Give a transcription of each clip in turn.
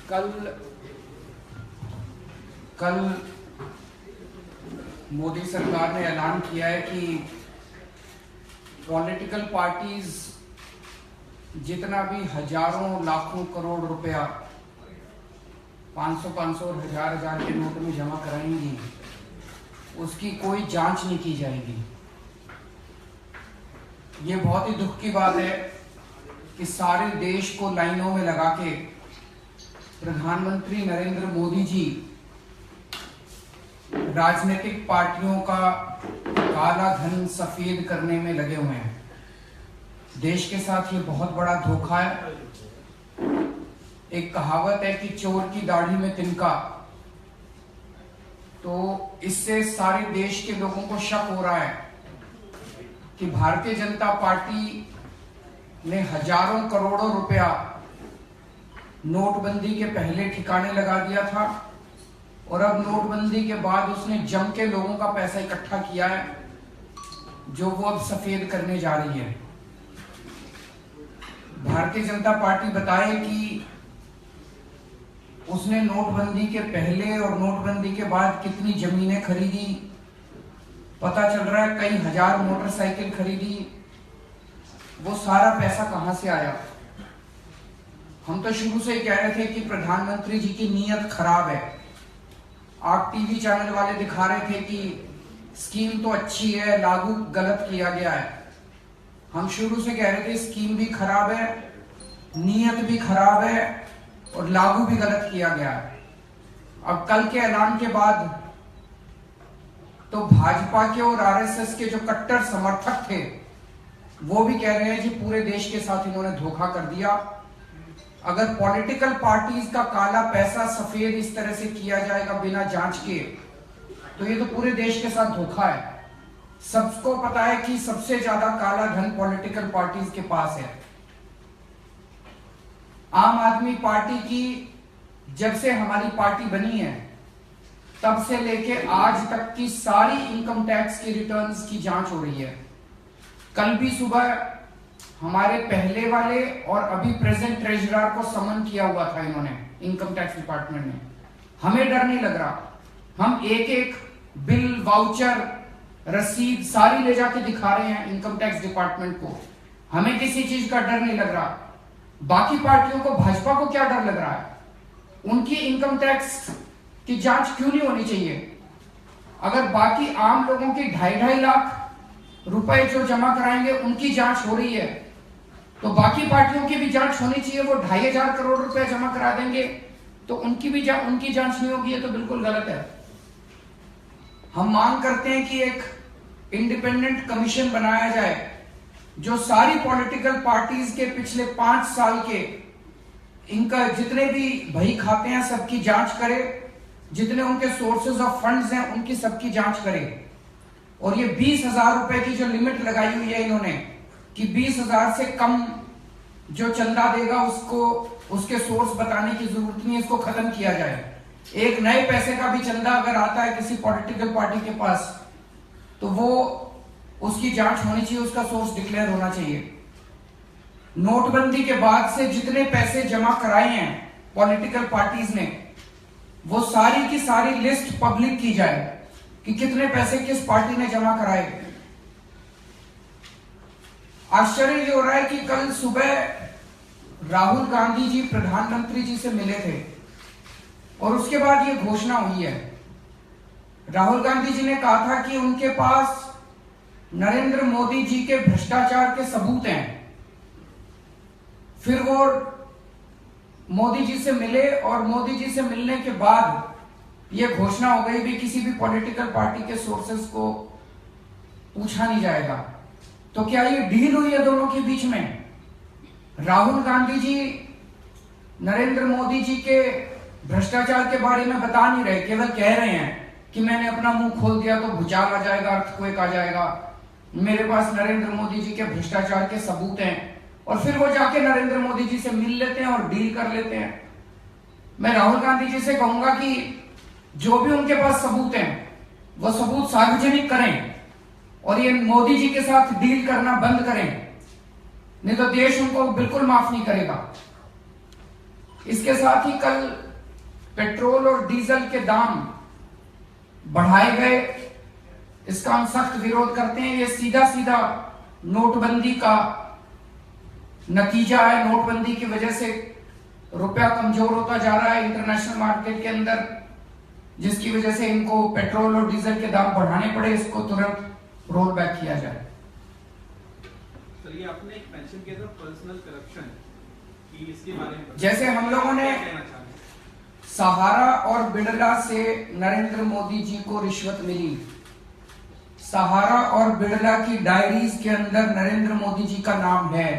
कल कल मोदी सरकार ने ऐलान किया है कि पॉलिटिकल पार्टीज जितना भी हजारों लाखों करोड़ रुपया 500 और हजार के नोट में जमा कराएंगी, उसकी कोई जांच नहीं की जाएगी। ये बहुत ही दुख की बात है कि सारे देश को लाइनों में लगा के प्रधानमंत्री नरेंद्र मोदी जी राजनीतिक पार्टियों का काला धन सफेद करने में लगे हुए हैं। देश के साथ ये बहुत बड़ा धोखा है। एक कहावत है कि चोर की दाढ़ी में तिनका, तो इससे सारे देश के लोगों को शक हो रहा है कि भारतीय जनता पार्टी ने हजारों करोड़ों रुपया नोटबंदी के पहले ठिकाने लगा दिया था और अब नोटबंदी के बाद उसने जम के लोगों का पैसा इकट्ठा किया है, जो वो अब सफेद करने जा रही है। भारतीय जनता पार्टी बताए कि उसने नोटबंदी के पहले और नोटबंदी के बाद कितनी जमीनें खरीदी। पता चल रहा है कई हजार मोटरसाइकिल खरीदी। वो सारा पैसा कहां से आया? हम तो शुरू से ही कह रहे थे कि प्रधानमंत्री जी की नीयत खराब है। आप टीवी चैनल वाले दिखा रहे थे कि स्कीम तो अच्छी है, लागू गलत किया गया है। हम शुरू से कह रहे थे स्कीम भी खराब है, नीयत भी खराब है और लागू भी गलत किया गया है। अब कल के ऐलान के बाद तो भाजपा के और आरएसएस के जो कट्टर समर्थक थे वो भी कह रहे हैं कि पूरे देश के साथ इन्होंने धोखा कर दिया। अगर पॉलिटिकल पार्टीज का काला पैसा सफेद इस तरह से किया जाएगा बिना जांच के, तो ये तो पूरे देश के साथ धोखा है। सबको पता है कि सबसे ज्यादा काला धन पॉलिटिकल पार्टीज के पास है। आम आदमी पार्टी की जब से हमारी पार्टी बनी है तब से लेके आज तक की सारी इनकम टैक्स की रिटर्न्स की जांच हो रही है। कल भी सुबह हमारे पहले वाले और अभी प्रेजेंट ट्रेजरर को समन किया हुआ था इन्होंने, इनकम टैक्स डिपार्टमेंट ने। हमें डर नहीं लग रहा। हम एक एक बिल, वाउचर, रसीद सारी ले जाके दिखा रहे हैं इनकम टैक्स डिपार्टमेंट को। हमें किसी चीज का डर नहीं लग रहा। बाकी पार्टियों को, भाजपा को क्या डर लग रहा है? उनकी इनकम टैक्स की जांच क्यों नहीं होनी चाहिए? अगर बाकी आम लोगों की 2.5 लाख रुपए जो जमा कराएंगे उनकी जांच हो रही है, तो बाकी पार्टियों की भी जांच होनी चाहिए। वो 2,500 करोड़ रुपए जमा करा देंगे तो उनकी जांच नहीं होगी, ये तो बिल्कुल गलत है। हम मांग करते हैं कि एक इंडिपेंडेंट कमीशन बनाया जाए जो सारी पॉलिटिकल पार्टीज के पिछले 5 साल के इनका जितने भी बही खाते हैं सबकी जांच करे, जितने उनके सोर्सेज ऑफ फंड्स हैं उनकी सबकी जांच करे। और ये 20,000 रुपए की जो लिमिट लगाई हुई है इन्होंने कि 20,000 से कम जो चंदा देगा उसको उसके सोर्स बताने की जरूरत नहीं है, इसको खत्म किया जाए। एक नए पैसे का भी चंदा अगर आता है किसी पॉलिटिकल पार्टी के पास तो वो उसकी जांच होनी चाहिए, उसका सोर्स डिक्लेयर होना चाहिए। नोटबंदी के बाद से जितने पैसे जमा कराए हैं पॉलिटिकल पार्टीज ने, वो सारी की सारी लिस्ट पब्लिक की जाए कि कितने पैसे किस पार्टी ने जमा कराए। आश्चर्य ये हो रहा है कि कल सुबह राहुल गांधी जी प्रधानमंत्री जी से मिले थे और उसके बाद ये घोषणा हुई है। राहुल गांधी जी ने कहा था कि उनके पास नरेंद्र मोदी जी के भ्रष्टाचार के सबूत हैं। फिर वो मोदी जी से मिले और मोदी जी से मिलने के बाद यह घोषणा हो गई भी किसी भी पॉलिटिकल पार्टी के सोर्सेस को पूछा नहीं जाएगा। तो क्या ये डील हुई है दोनों के बीच में? राहुल गांधी जी नरेंद्र मोदी जी के भ्रष्टाचार के बारे में बता नहीं रहे, केवल कह रहे हैं कि मैंने अपना मुंह खोल दिया तो भूचाल आ जाएगा, अर्थक्वेक आ जाएगा, मेरे पास नरेंद्र मोदी जी के भ्रष्टाचार के सबूत हैं। और फिर वो जाके नरेंद्र मोदी जी से मिल लेते हैं और डील कर लेते हैं। मैं राहुल गांधी जी से कहूंगा कि जो भी उनके पास सबूत हैं वो सबूत सार्वजनिक करें और ये मोदी जी के साथ डील करना बंद करें, नहीं तो देश उनको बिल्कुल माफ नहीं करेगा। इसके साथ ही कल पेट्रोल और डीजल के दाम बढ़ाए गए, इसका हम सख्त विरोध करते हैं। ये सीधा सीधा नोटबंदी का नतीजा है। नोटबंदी की वजह से रुपया कमजोर होता जा रहा है इंटरनेशनल मार्केट के अंदर, जिसकी वजह से इनको पेट्रोल और डीजल के दाम बढ़ाने पड़े। इसको तुरंत रोल बैक किया जाए। सर, ये आपने एक मेंशन किया था पर्सनल करप्शन कि इसके बारे में जैसे हम लोगों ने सहारा और बिड़ला से नरेंद्र मोदी जी को रिश्वत मिली। सहारा और बिड़ला की डायरीज के अंदर नरेंद्र मोदी जी का नाम है।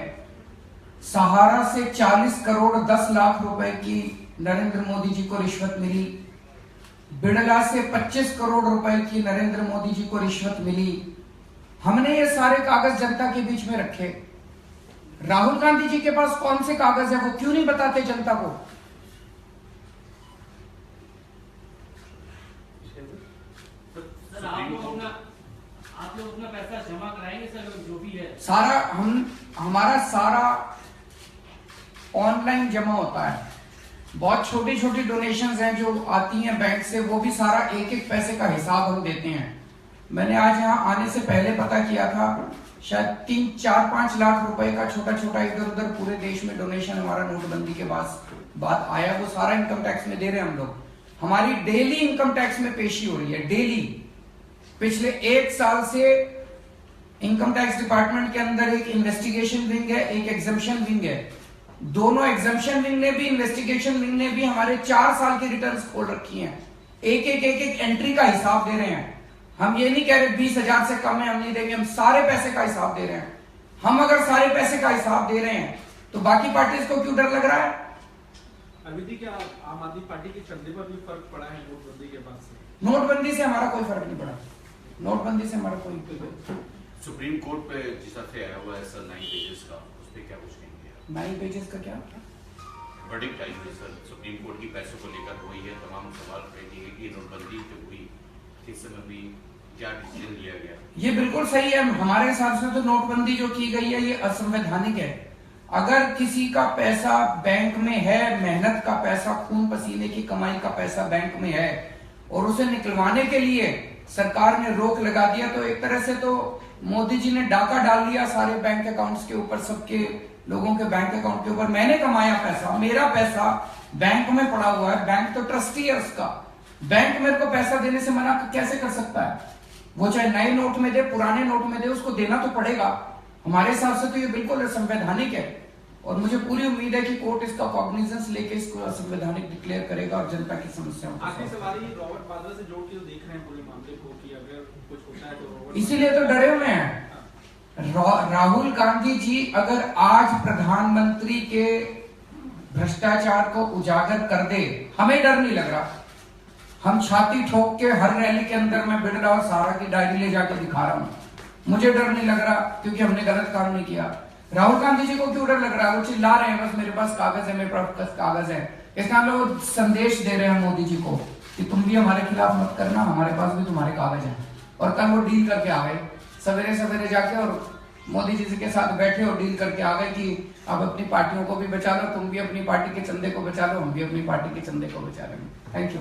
सहारा से 40 करोड़ 10 लाख रुपए की नरेंद्र मोदी जी को रिश्वत मिली। बिड़ला से 25 करोड़ रुपए की नरेंद्र मोदी जी को रिश्वत मिली। हमने ये सारे कागज जनता के बीच में रखे। राहुल गांधी जी के पास कौन से कागज है, वो क्यों नहीं बताते जनता को? सर, आप लोग अपना पैसा जमा कराएंगे सर, जो भी है सारा हमारा सारा ऑनलाइन जमा होता है। बहुत छोटी छोटी डोनेशंस हैं जो आती हैं बैंक से, वो भी सारा एक एक पैसे का हिसाब हम देते हैं। मैंने आज यहाँ आने से पहले पता किया था, शायद 3-4-5 लाख रुपए का छोटा छोटा इधर उधर पूरे देश में डोनेशन हमारा नोटबंदी के बाद आया। वो सारा इनकम टैक्स में दे रहे हैं हम लोग। हमारी डेली इनकम टैक्स में पेशी हो रही है, डेली। पिछले 1 साल से इनकम टैक्स डिपार्टमेंट के अंदर एक इन्वेस्टिगेशन विंग है, एक एग्जम्पशन विंग है। दोनों एग्जम्पशन विंग ने भी, इन्वेस्टिगेशन विंग ने भी हमारे 4 साल की रिटर्न्स खोल रखी हैं। एक एक एंट्री का हिसाब दे रहे हैं। हम ये नहीं कह रहे 20,000 से कम है हम नहीं देंगे, हम सारे पैसे का हिसाब दे रहे हैं। हम अगर सारे पैसे का हिसाब दे रहे हैं तो बाकी पार्टीज को क्यों डर लग रहा है? अभी क्या आम आदमी पार्टी के चंदे पर भी फर्क पड़ा है नोटबंदी के बाद से? नोटबंदी से हमारा कोई फर्क नहीं पड़ा। नोटबंदी से हमारा कोई सुप्रीम कोर्ट पे जिस तरह से आया हुआ है सर 9 पेजेस का, उस पे क्या कुछ कहेंगे? 9 पेजेस का क्या वर्डिक्ट आई है सर सुप्रीम कोर्ट की पैसों को लेकर हुई है, तमाम सवाल उठाएंगे कि नोटबंदी जो हुई किस समय भी क्या डिसीजन लिया गया? ये बिल्कुल सही है। हमारे हिसाब से तो नोटबंदी जो की गई है ये असंवैधानिक है। अगर किसी का पैसा बैंक में है, मेहनत का पैसा, खून पसीने की कमाई का पैसा बैंक में है और उसे निकलवाने के लिए सरकार ने रोक लगा दिया, तो एक तरह से तो मोदी जी ने डाका डाल दिया सारे बैंक अकाउंट्स के ऊपर, सबके लोगों के बैंक अकाउंट के ऊपर। मैंने कमाया पैसा, मेरा पैसा बैंक में पड़ा हुआ है, बैंक तो ट्रस्टी है उसका। बैंक मेरे को पैसा देने से मना कैसे कर सकता है? वो चाहे नए नोट में दे, पुराने नोट में दे, उसको देना तो पड़ेगा। हमारे हिसाब से तो ये बिल्कुल असंवैधानिक है और मुझे पूरी उम्मीद है कि कोर्ट इसका कॉग्निजेंस लेके इसको असंवैधानिक डिक्लेयर करेगा और जनता की समस्याओं को आखिरी सवाल ये रॉबर्ट वाड्रा से जोड़ के देख रहे हैं पूरे मामले को कि अगर कुछ होता है तो इसीलिए तो डरे हुए हैं। राहुल गांधी जी अगर आज प्रधानमंत्री के भ्रष्टाचार को उजागर कर दे, हमें डर नहीं लग रहा। हम छाती ठोक के हर रैली के अंदर मैं बिड़ला और सहारा की डायरी ले जाकर दिखा रहा हूं। मुझे डर नहीं लग रहा क्योंकि हमने गलत काम नहीं किया। राहुल गांधी जी को क्यों डर लग रहा है? वो चिल्ला रहे हैं बस मेरे पास कागज है, मेरे पास कागज है। इसका हम लोग संदेश दे रहे हैं मोदी जी को कि तुम भी हमारे खिलाफ मत करना, हमारे पास भी तुम्हारे कागज हैं। और कल वो डील करके आ गए, सवेरे सवेरे जाके और मोदी जी के साथ बैठे और डील करके आ गए कि अब अपनी पार्टियों को भी बचा लो, तुम भी अपनी पार्टी के चंदे को बचा लो, हम भी अपनी पार्टी के चंदे को बचा लेंगे। Thank you.